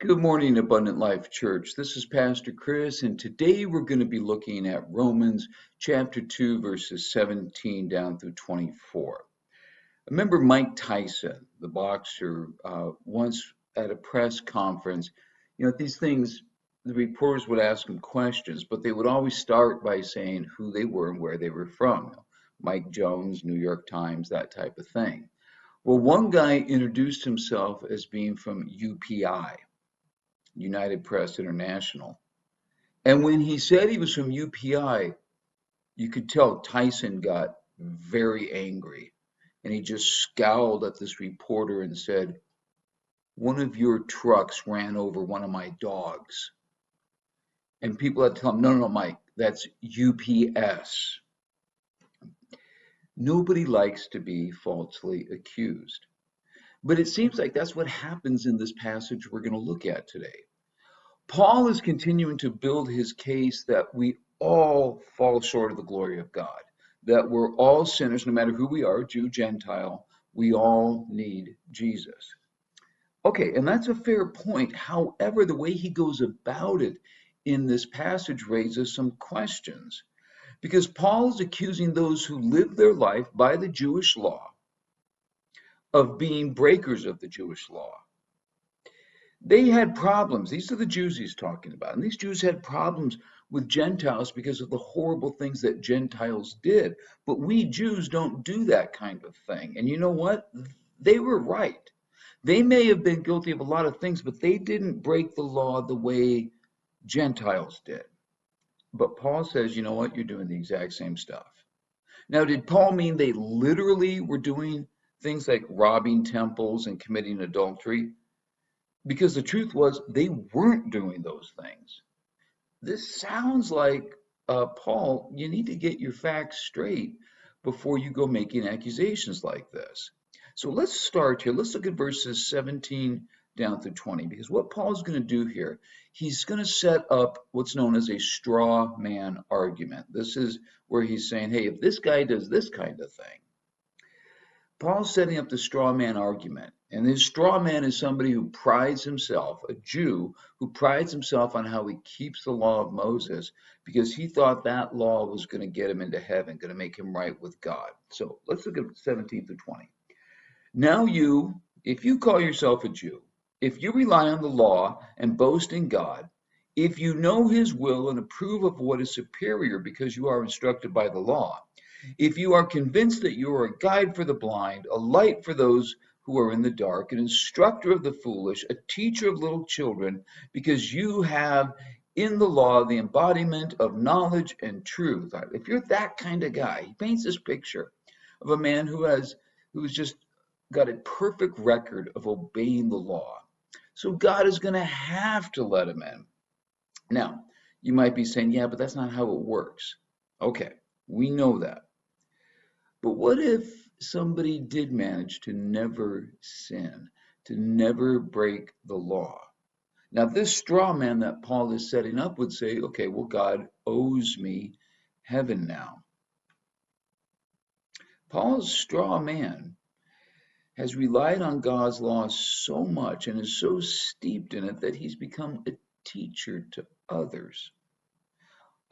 Good morning, Abundant Life Church. This is Pastor Chris, and today we're going to be looking at Romans chapter 2, verses 17 down through 24. Remember Mike Tyson, the boxer, once at a press conference, these things, the reporters would ask him questions, but they would always start by saying who they were and where they were from. Mike Jones, New York Times, that type of thing. Well, one guy introduced himself as being from UPI. United Press International. And when he said he was from UPI, you could tell Tyson got very angry. And he just scowled at this reporter and said, "One of your trucks ran over one of my dogs." And people had to tell him, "No, no, no, Mike, that's UPS." Nobody likes to be falsely accused. But it seems like that's what happens in this passage we're going to look at today. Paul is continuing to build his case that we all fall short of the glory of God, that we're all sinners, no matter who we are, Jew, Gentile, we all need Jesus. Okay, and that's a fair point. However, the way he goes about it in this passage raises some questions, because Paul is accusing those who live their life by the Jewish law of being breakers of the Jewish law. They had problems. These are the Jews he's talking about. And these Jews had problems with Gentiles because of the horrible things that Gentiles did. But we Jews don't do that kind of thing. And you know what? They were right. They may have been guilty of a lot of things, but they didn't break the law the way Gentiles did. But Paul says, you know what? You're doing the exact same stuff. Now, did Paul mean they literally were doing things like robbing temples and committing adultery? Because the truth was, they weren't doing those things. This sounds like, Paul, you need to get your facts straight before you go making accusations like this. So let's start here. Let's look at verses 17 down through 20, because what Paul's going to do here, he's going to set up what's known as a straw man argument. This is where he's saying, hey, if this guy does this kind of thing, Paul's setting up the straw man argument. And his straw man is somebody who prides himself, a Jew who prides himself on how he keeps the law of Moses because he thought that law was going to get him into heaven, going to make him right with God. So let's look at 17 through 20. Now you, if you call yourself a Jew, if you rely on the law and boast in God, if you know his will and approve of what is superior because you are instructed by the law, if you are convinced that you are a guide for the blind, a light for those who are in the dark, an instructor of the foolish, a teacher of little children, because you have in the law the embodiment of knowledge and truth. If you're that kind of guy, he paints this picture of a man who's just got a perfect record of obeying the law. So God is going to have to let him in. Now, you might be saying, yeah, but that's not how it works. Okay, we know that. But what if somebody did manage to never sin, to never break the law? Now, this straw man that Paul is setting up would say, okay, well, God owes me heaven now. Paul's straw man has relied on God's law so much and is so steeped in it that he's become a teacher to others.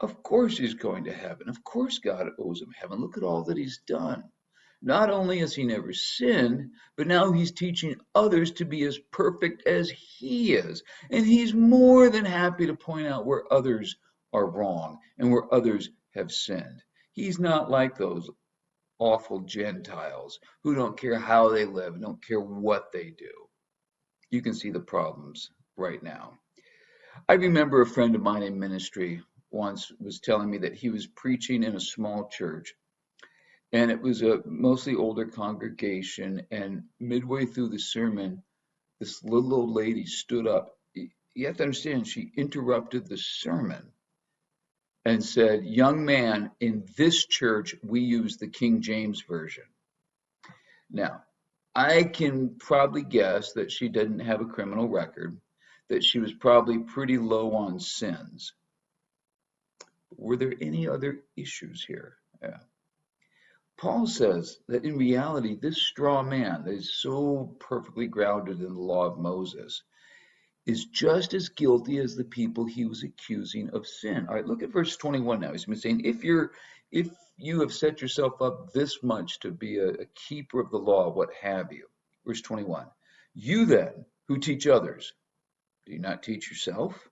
Of course he's going to heaven. Of course God owes him heaven. Look at all that he's done. Not only has he never sinned, but now he's teaching others to be as perfect as he is. And he's more than happy to point out where others are wrong and where others have sinned. He's not like those awful Gentiles who don't care how they live, don't care what they do. You can see the problems right now. I remember a friend of mine in ministry once was telling me that he was preaching in a small church, and it was a mostly older congregation, and midway through the sermon, this little old lady stood up. You have to understand, she interrupted the sermon and said, "Young man, in this church, we use the King James Version." Now, I can probably guess that she didn't have a criminal record, that she was probably pretty low on sins. Were there any other issues here? Yeah. Paul says that in reality, this straw man that is so perfectly grounded in the law of Moses, is just as guilty as the people he was accusing of sin. All right, look at verse 21 now. He's been saying, if you have set yourself up this much to be a keeper of the law, what have you. Verse 21. You then who teach others, do you not teach yourself?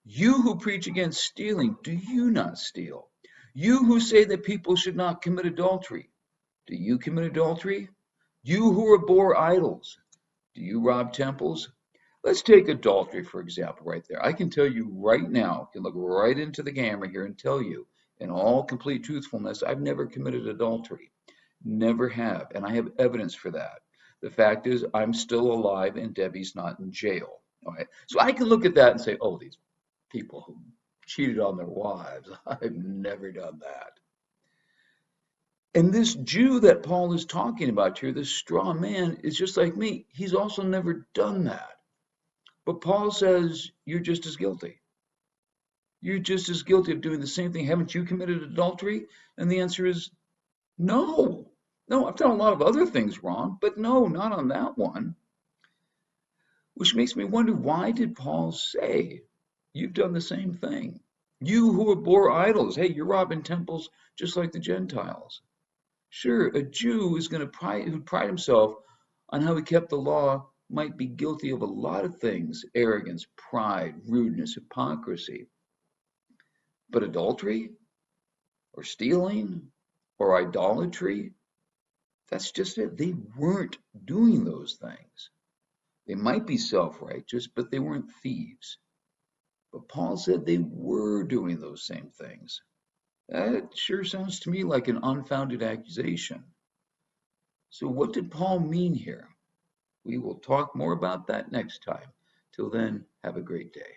You who preach against stealing, do you not steal? You who say that people should not commit adultery, do you commit adultery? You who abhor idols, do you rob temples? Let's take adultery, for example, right there. I can tell you right now, I can look right into the camera here and tell you, in all complete truthfulness, I've never committed adultery. Never have. And I have evidence for that. The fact is, I'm still alive and Debbie's not in jail. All right. So I can look at that and say, oh, these people who cheated on their wives, I've never done that. And this Jew that Paul is talking about here, this straw man, is just like me. He's also never done that. But Paul says, you're just as guilty. You're just as guilty of doing the same thing. Haven't you committed adultery? And the answer is no. No, I've done a lot of other things wrong, but no, not on that one. Which makes me wonder, why did Paul say, you've done the same thing? You who abhor idols, hey, you're robbing temples just like the Gentiles. Sure, a Jew is going to pride himself on how he kept the law might be guilty of a lot of things: arrogance, pride, rudeness, hypocrisy. But adultery or stealing or idolatry, that's just it. They weren't doing those things. They might be self-righteous, but they weren't thieves. But Paul said they were doing those same things. That sure sounds to me like an unfounded accusation. So what did Paul mean here? We will talk more about that next time. Till then, have a great day.